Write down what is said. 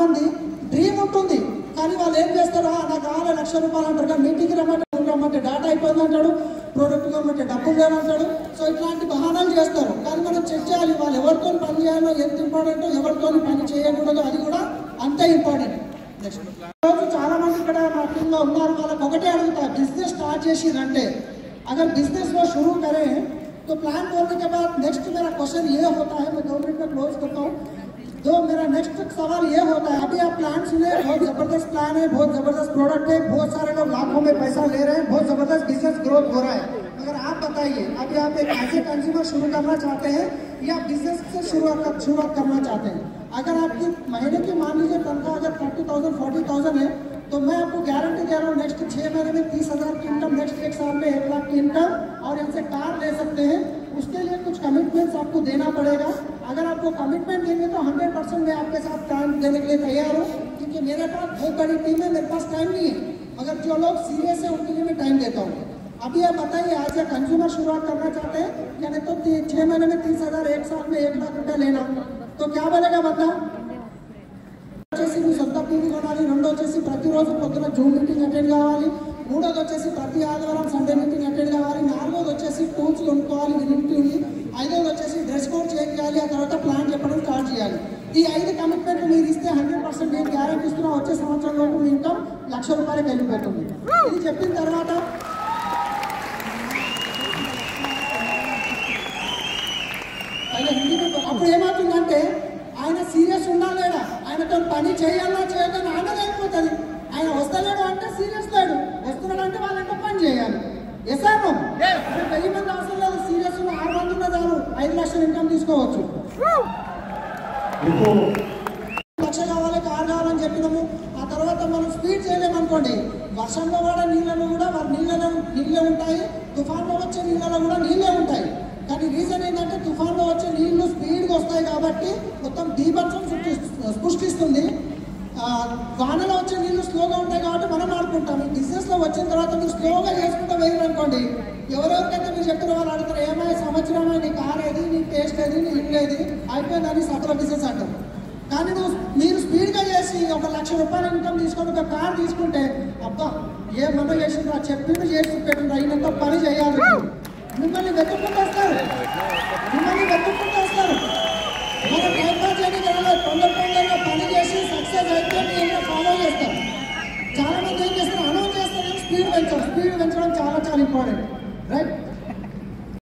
మంది డ్రీమ్ ఉంటుంది, కానీ వాళ్ళు ఏం చేస్తారో నాకు కావాలి 1,00,000 రూపాయలు అంటారు, కానీ మీటింగ్కి రమ్మంటే డాటా అయిపోయింది అంటాడు, ప్రోడక్ట్ కావాలంటే డబ్బులు లేదంటాడు. సో ఇట్లాంటి బహానాలు చేస్తారు. కానీ మనం చెక్ చేయాలి వాళ్ళు ఎవరితో పని చేయాలో ఎంత ఇంపార్టెంటో, ఎవరితో పని చేయకూడదు అది కూడా అంతే ఇంపార్టెంట్. నెక్స్ట్ రోజు చాలా మంది ఇక్కడ మా టీంలో ఉన్నారు, వాళ్ళకి ఒకటే అడుగుతా, बिजनेस स्टार्ट చేసిరంటే अगर बिजनेस वो शुरू करें तो प्लान करने के बाद नेक्स्ट मेरा क्वेश्चन ये होता है, मैं 2 मिनट में क्लोज करता हूँ। तो मेरा नेक्स्ट सवाल ये होता है, अभी आप प्लान सुने, बहुत जबरदस्त प्लान है, बहुत जबरदस्त प्रोडक्ट है, बहुत सारे लोग लाखों में पैसा ले रहे हैं, बहुत जबरदस्त बिजनेस ग्रोथ हो रहा है, मगर आप बताइए अभी आप एक ऐसे कंज्यूमर शुरू करना चाहते हैं या बिजनेस से शुरुआत करना चाहते हैं? अगर आपकी महीने की मान लीजिए तनख्वाह अगर 30,000 40,000 है तो मैं आपको गारंटी दे रहा हूँ नेक्स्ट 6 महीने में 30,000 की इनकम, नेक्स्ट 1 साल में 1 लाख की इनकम, और इनसे कार ले सकते हैं। उसके लिए कुछ कमिटमेंट्स आपको देना पड़ेगा। अगर आपको कमिटमेंट देंगे तो 100% मैं आपके साथ टाइम देने के लिए तैयार हूँ, क्योंकि मेरे पास बहुत बड़ी टीम है, मेरे पास टाइम नहीं है, मगर जो लोग सीरियस है उनके लिए मैं टाइम देता हूँ। अभी आप बताइए आज या कंज्यूमर शुरुआत करना चाहते हैं यानी तो 6 महीने में 30,000, 1 साल में 1 लाख रुपया लेना, तो क्या बोलेगा बता? మీ సొంత టీవీ కొనాలి, రెండో వచ్చేసి ప్రతిరోజు పొద్దున జూమ్ మీటింగ్ అటెండ్ కావాలి, మూడోది వచ్చేసి ప్రతి ఆదివారం సండే మీటింగ్ అటెండ్ కావాలి, నాలుగోది వచ్చేసి టూల్స్ కొనుక్కోవాలి వినింటుంది, ఐదోది వచ్చేసి డ్రెస్ కోడ్ చేంజ్ చేయాలి, ఆ తర్వాత ప్లాన్ చెప్పడం స్టార్ట్ చేయాలి. ఈ 5 కమిట్మెంట్ మీరు ఇస్తే 100% నేను గ్యారెంటీ ఇస్తున్నా వచ్చే సంవత్సరంలోపు మీ ఇన్కమ్ 1,00,000 రూపాయలకి వెళ్ళిపోతుంది. ఇది చెప్పిన తర్వాత అప్పుడు ఏమవుతుందంటే ఆయన సీరియస్ ఉండాలేడా, ఆయనతో పని చేయాలా చేయదని ఆయనది అయిపోతుంది. ఆయన వస్తలేడు అంటే సీరియస్ లేడు, వస్తున్నాడు అంటే వాళ్ళంటే పని చేయాలి. ఎసాను 1000 మంది అవసరం లేదు, సీరియస్ ఉన్న 6 మంది ఉన్న చాలు 5 లక్షల ఇన్కమ్ తీసుకోవచ్చు. 1,00,000 కావాలి, కారు కావాలని చెప్పినాము, ఆ తర్వాత మనం స్పీడ్ చేయలేమనుకోండి, వర్షంలో కూడా నీళ్ళలో కూడా నీళ్ళే ఉంటాయి, తుఫాన్లో వచ్చే నీళ్ళలో కూడా నీళ్ళే ఉంటాయి. కానీ రీజన్ ఏంటంటే తుఫాన్లో వచ్చే నీళ్లు స్పీడ్గా వస్తాయి కాబట్టి మొత్తం బీభత్సం సృష్టిస్తుంది, వానలో వచ్చే నీళ్లు స్లోగా ఉంటాయి కాబట్టి మనం ఆడుకుంటాం. ఈ బిజినెస్లో వచ్చిన తర్వాత మీరు స్లోగా చేసుకుంటూ వేయాలనుకోండి, ఎవరెవరికైతే మీరు చెప్పిన వాళ్ళు అడుగుతారు ఏమైనా సంవత్సరమే నీ కార్ ఏది, నీ టేస్ట్ ఏది, నీ ఇల్లు ఏది, అయిపోయిందని సఫల బిజినెస్ అంటారు. కానీ మీరు స్పీడ్గా చేసి 1,00,000 రూపాయల ఇన్కమ్ తీసుకొని ఒక కార్ తీసుకుంటే అబ్బా ఏ మనం చేసిండ్రా చెప్పిండు చేసి పెట్టిండ్రా అయినంత పని చేయాలి, మిమ్మల్ని వెతుక్కుంటూ వస్తారు. మనం టైం పాస్ చేయడానికి తొందరగా పని చేసి సక్సెస్ అయితే మీరు ఫాలో చేస్తారు. చాలా మంది ఏం చేస్తారు, అనౌన్స్ చేస్తారు, స్పీడ్ పెంచడం చాలా చాలా ఇంపార్టెంట్, రైట్?